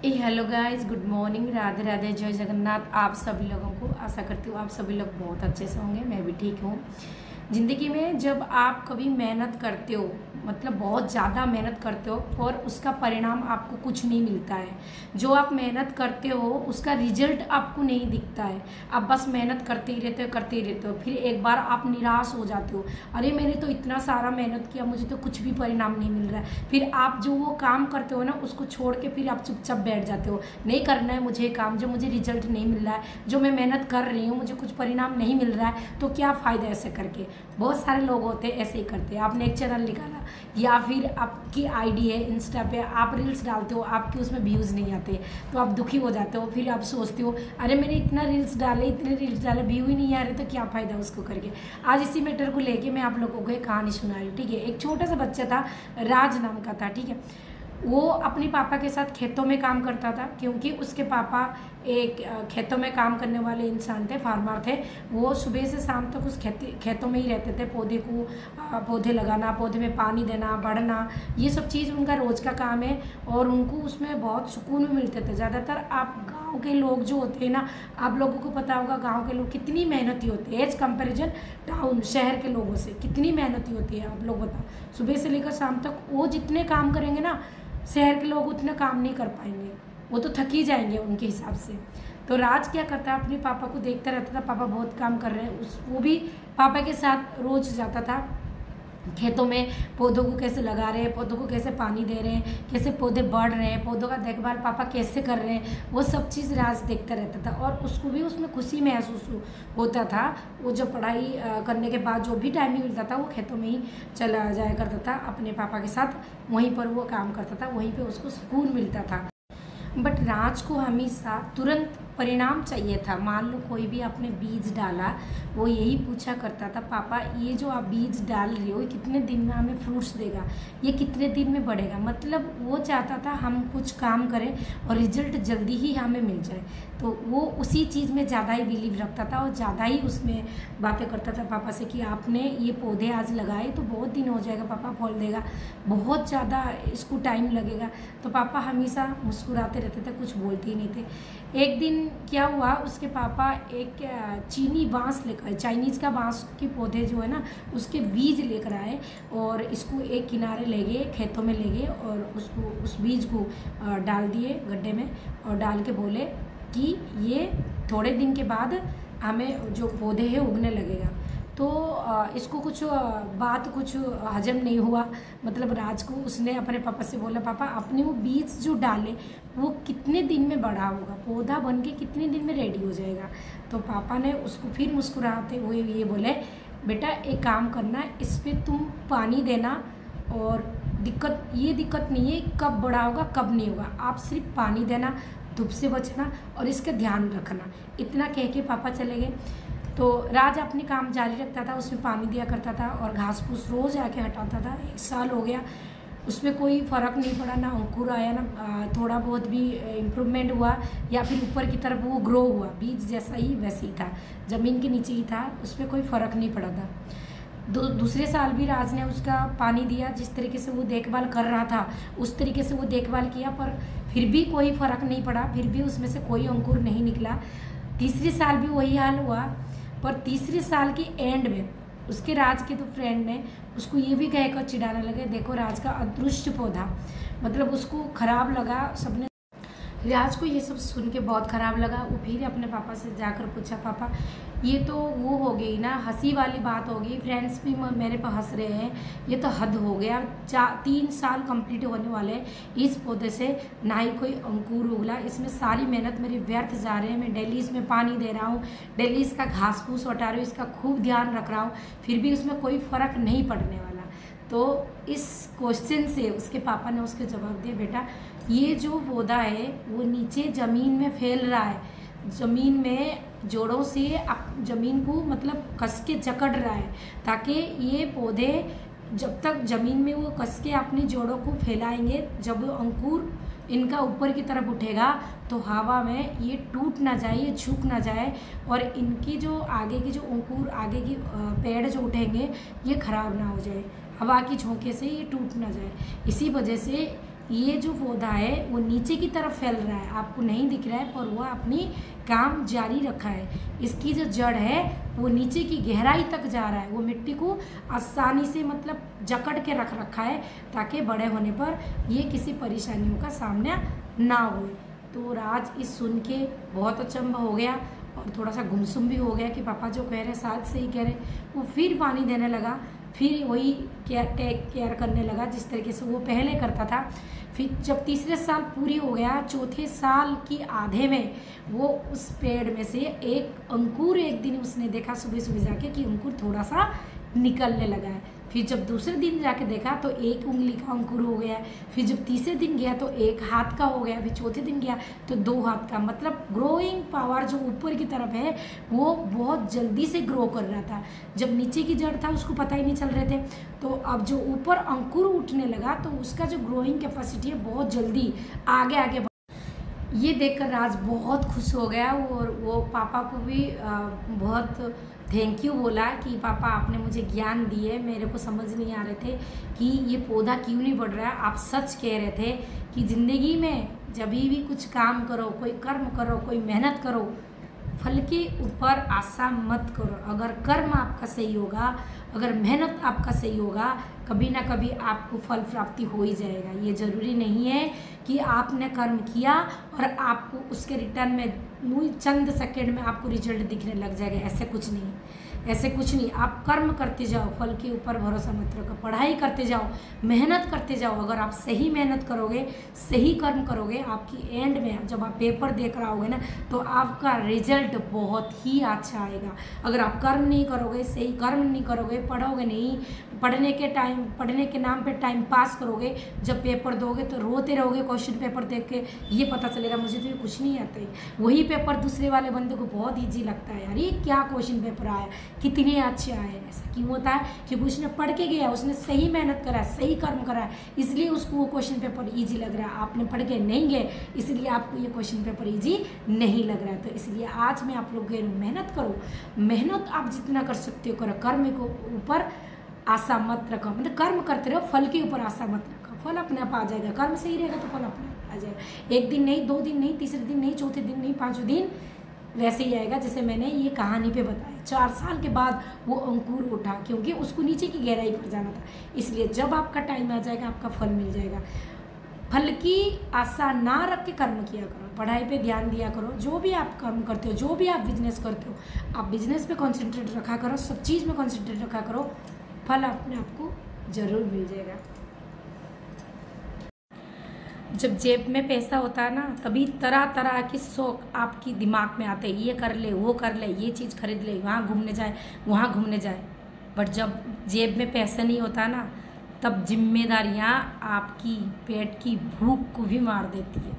Hello guys, good morning, Radhe Radhe, जय जगन्नाथ। आप सभी लोगों को आशा करती हूँ आप सभी लोग बहुत अच्छे से होंगे। मैं भी ठीक हूँ। ज़िंदगी में जब आप कभी मेहनत करते हो, मतलब बहुत ज़्यादा मेहनत करते हो और उसका परिणाम आपको कुछ नहीं मिलता है। जो आप मेहनत करते हो उसका रिजल्ट आपको नहीं दिखता है। आप बस मेहनत करते ही रहते हो, फिर एक बार आप निराश हो जाते हो। अरे मैंने तो इतना सारा मेहनत किया, मुझे तो कुछ भी परिणाम नहीं मिल रहा है। फिर आप जो वो काम करते हो ना, उसको छोड़ के फिर आप चुपचाप बैठ जाते हो। नहीं करना है मुझे काम, जो मुझे रिजल्ट नहीं मिल रहा है, जो मैं मेहनत कर रही हूँ मुझे कुछ परिणाम नहीं मिल रहा है, तो क्या फ़ायदा ऐसे करके। बहुत सारे लोग होते हैं ऐसे ही करते हैं। आपने एक चैनल निकाला या फिर आपकी आईडी है इंस्टा पे, आप रील्स डालते हो, आपके उसमें व्यूज़ नहीं आते तो आप दुखी हो जाते हो। फिर आप सोचते हो अरे मैंने इतने रील्स डाले, व्यू ही नहीं आ रहे, तो क्या फ़ायदा उसको करके। आज इसी मैटर को लेके मैं आप लोगों को एक कहानी सुना रही हूँ। ठीक है, एक छोटा सा बच्चा था, राज नाम का था। ठीक है, वो अपने पापा के साथ खेतों में काम करता था, क्योंकि उसके पापा एक खेतों में काम करने वाले इंसान थे, फार्मर थे। वो सुबह से शाम तक उस खेतों में ही रहते थे। पौधे लगाना, पौधे में पानी देना, बढ़ना, ये सब चीज़ उनका रोज़ का काम है और उनको उसमें बहुत सुकून भी मिलते थे। ज़्यादातर आप गाँव के लोग जो होते हैं ना, आप लोगों को पता होगा गाँव के लोग कितनी मेहनती होते हैं एज कंपेरिजन टाउन शहर के लोगों से। कितनी मेहनती होती है आप लोग बताओ। सुबह से लेकर शाम तक वो जितने काम करेंगे ना, शहर के लोग उतना काम नहीं कर पाएंगे, वो तो थक ही जाएंगे उनके हिसाब से। तो राज क्या करता है, अपने पापा को देखता रहता था, पापा बहुत काम कर रहे हैं। वो भी पापा के साथ रोज जाता था खेतों में, पौधों को कैसे लगा रहे हैं, पौधों को कैसे पानी दे रहे हैं, कैसे पौधे बढ़ रहे हैं, पौधों का देखभाल पापा कैसे कर रहे हैं, वो सब चीज़ राज देखता रहता था। और उसको भी उसमें खुशी महसूस होता था। वो जब पढ़ाई करने के बाद जो भी टाइम ही मिलता था, वो खेतों में ही चला जाया करता था अपने पापा के साथ। वहीं पर वो काम करता था, वहीं पर उसको सुकून मिलता था। बट राज को हमेशा तुरंत परिणाम चाहिए था। मान लो कोई भी आपने बीज डाला, वो यही पूछा करता था, पापा ये जो आप बीज डाल रहे हो, ये कितने दिन में हमें फ्रूट्स देगा, ये कितने दिन में बढ़ेगा। मतलब वो चाहता था हम कुछ काम करें और रिजल्ट जल्दी ही हमें मिल जाए। तो वो उसी चीज़ में ज़्यादा ही बिलीव रखता था और ज़्यादा ही उसमें बातें करता था पापा से कि आपने ये पौधे आज लगाए तो बहुत दिन हो जाएगा पापा, फल देगा, बहुत ज़्यादा इसको टाइम लगेगा। तो पापा हमेशा मुस्कुराते रहते थे, कुछ बोलते ही नहीं थे। एक दिन क्या हुआ, उसके पापा एक चीनी बांस लेकर, चाइनीज़ का बांस के पौधे जो है ना, उसके बीज लेकर आए और इसको एक किनारे ले गए, खेतों में ले गए और उसको उस बीज को डाल दिए गड्ढे में और डाल के बोले कि ये थोड़े दिन के बाद हमें जो पौधे हैं उगने लगेगा। तो इसको कुछ हजम नहीं हुआ। मतलब राज को उसने अपने पापा से बोला, पापा अपने वो बीज जो डाले वो कितने दिन में बड़ा होगा, पौधा बन के कितने दिन में रेडी हो जाएगा। तो पापा ने उसको फिर मुस्कुराते हुए ये बोले, बेटा एक काम करना, इस पर तुम पानी देना और दिक्कत नहीं है कब बड़ा होगा कब नहीं होगा, आप सिर्फ पानी देना, धूप से बचना और इसका ध्यान रखना। इतना कह के पापा चले गए। तो राज अपने काम जारी रखता था, उसमें पानी दिया करता था और घास फूस रोज़ आके हटाता था। 1 साल हो गया, उसमें कोई फ़र्क नहीं पड़ा, ना अंकुर आया, ना थोड़ा बहुत भी इम्प्रूवमेंट हुआ या फिर ऊपर की तरफ वो ग्रो हुआ। बीज जैसा ही वैसे ही था, ज़मीन के नीचे ही था, उसमें कोई फ़र्क नहीं पड़ा था। दूसरे साल भी राज ने उसका पानी दिया, जिस तरीके से वो देखभाल कर रहा था उस तरीके से वो देखभाल किया, पर फिर भी कोई फ़र्क नहीं पड़ा, फिर भी उसमें से कोई अंकुर नहीं निकला। तीसरे साल भी वही हाल हुआ, पर तीसरे साल की एंड में उसके राज के तो फ्रेंड ने उसको ये भी कहकर चिढ़ाने लगे, देखो राज का अदृश्य पौधा, मतलब उसको ख़राब लगा। सबने राज को ये सब सुन के बहुत ख़राब लगा। वो फिर अपने पापा से जाकर पूछा, पापा ये तो वो हो गई ना, हंसी वाली बात हो गई, फ्रेंड्स भी मेरे पर हंस रहे हैं, ये तो हद हो गया। 3 साल कंप्लीट होने वाले इस पौधे से ना ही कोई अंकुर उगला, इसमें सारी मेहनत मेरी व्यर्थ जा रहे हैं। मैं डेली इसमें पानी दे रहा हूँ, डेली इसका घास फूस हटा रही हूँ, इसका खूब ध्यान रख रहा हूँ, फिर भी उसमें कोई फ़र्क नहीं पड़ने वाला। तो इस क्वेश्चन से उसके पापा ने उसके जवाब दिया, बेटा ये जो पौधा है वो नीचे ज़मीन में फैल रहा है, ज़मीन में जोड़ों से ज़मीन को मतलब कस के जकड़ रहा है, ताकि ये पौधे जब तक ज़मीन में वो कस के अपनी जोड़ों को फैलाएंगे, जब अंकुर इनका ऊपर की तरफ उठेगा तो हवा में ये टूट ना जाए, ये झुक ना जाए और इनकी जो आगे की जो अंकुर, आगे की पेड़ जो उठेंगे ये ख़राब ना हो जाए, हवा की झोंके से ये टूट ना जाए। इसी वजह से ये जो पौधा है वो नीचे की तरफ फैल रहा है, आपको नहीं दिख रहा है, पर वह अपनी काम जारी रखा है। इसकी जो जड़ है वो नीचे की गहराई तक जा रहा है, वो मिट्टी को आसानी से मतलब जकड़ के रख रखा है ताकि बड़े होने पर ये किसी परेशानियों का सामना ना हो। तो राज इस सुन के बहुत अचंभा हो गया और थोड़ा सा गुमसुम भी हो गया कि पापा जो कह रहे शायद सही कह रहे। वो फिर पानी देने लगा, फिर वही केयर करने लगा जिस तरीके से वो पहले करता था। फिर जब तीसरे साल पूरी हो गया, चौथे साल की आधे में वो उस पेड़ में से एक अंकुर एक दिन उसने देखा सुबह सुबह जाके कि अंकुर थोड़ा सा निकलने लगा है। फिर जब दूसरे दिन जाके देखा तो एक उंगली का अंकुर हो गया। फिर जब तीसरे दिन गया तो एक हाथ का हो गया। फिर चौथे दिन गया तो 2 हाथ का। मतलब ग्रोइंग पावर जो ऊपर की तरफ है वो बहुत जल्दी से ग्रो कर रहा था। जब नीचे की जड़ था उसको पता ही नहीं चल रहे थे, तो अब जो ऊपर अंकुर उठने लगा तो उसका जो ग्रोइंग कैपेसिटी है बहुत जल्दी आगे आगे। ये देखकर राज बहुत खुश हो गया और वो पापा को भी बहुत थैंक यू बोला कि पापा आपने मुझे ज्ञान दिए, मेरे को समझ नहीं आ रहे थे कि ये पौधा क्यों नहीं बढ़ रहा है। आप सच कह रहे थे कि ज़िंदगी में जब भी कुछ काम करो, कोई कर्म करो, कोई मेहनत करो, फल के ऊपर आशा मत करो। अगर कर्म आपका सही होगा, अगर मेहनत आपका सही होगा, कभी ना कभी आपको फल प्राप्ति हो ही जाएगा। ये ज़रूरी नहीं है कि आपने कर्म किया और आपको उसके रिटर्न में चंद सेकंड में आपको रिजल्ट दिखने लग जाएगा। ऐसे कुछ नहीं, ऐसे कुछ नहीं। आप कर्म करते जाओ, फल के ऊपर भरोसा मत रखो, पढ़ाई करते जाओ, मेहनत करते जाओ। अगर आप सही मेहनत करोगे, सही कर्म करोगे, आपकी एंड में जब आप पेपर देख रहे होगे ना तो आपका रिजल्ट बहुत ही अच्छा आएगा। अगर आप कर्म नहीं करोगे, सही कर्म नहीं करोगे, पढ़ोगे नहीं, पढ़ने के नाम पे टाइम पास करोगे, जब पेपर दोगे तो रोते रहोगे क्वेश्चन पेपर देख के, ये पता चलेगा मुझे तो ये कुछ नहीं आता है। वही पेपर दूसरे वाले बंदे को बहुत ईजी लगता है, यार ये क्या क्वेश्चन पेपर आया, कितने अच्छे आए। ऐसा क्यों होता है? क्योंकि उसने पढ़ के गया, उसने सही मेहनत करा, सही कर्म करा, इसलिए उसको वो क्वेश्चन पेपर ईजी लग रहा है। आपने पढ़ के नहीं गए इसलिए आपको ये क्वेश्चन पेपर ईजी नहीं लग रहा है। तो इसलिए आज मैं आप लोग कह रही हूँ, मेहनत करो, मेहनत आप जितना कर सकते हो करो, कर्म को ऊपर आशा मत रखो। मतलब कर्म करते रहो, फल के ऊपर आशा मत रखो, फल अपने आप आ जाएगा। कर्म सही रहेगा तो फल अपने आप आ जाएगा। 1 दिन नहीं, 2 दिन नहीं, तीसरे दिन नहीं, चौथे दिन नहीं, 5वें दिन वैसे ही आएगा जैसे मैंने ये कहानी पे बताया। 4 साल के बाद वो अंकुर उठा, क्योंकि उसको नीचे की गहराई पर जाना था। इसलिए जब आपका टाइम आ जाएगा आपका फल मिल जाएगा। फल की आशा ना रख के कर्म किया करो, पढ़ाई पे ध्यान दिया करो। जो भी आप कर्म करते हो, जो भी आप बिजनेस करते हो, आप बिजनेस पे कॉन्सेंट्रेट रखा करो, सब चीज़ में कॉन्सेंट्रेट रखा करो, फल अपने आपको जरूर मिल जाएगा। जब जेब में पैसा होता है ना तभी तरह तरह के शौक आपकी दिमाग में आते हैं, ये कर ले, वो कर ले, ये चीज़ खरीद ले, वहाँ घूमने जाए, वहाँ घूमने जाए। बट जब जेब में पैसा नहीं होता ना तब जिम्मेदारियाँ आपकी पेट की भूख को भी मार देती है।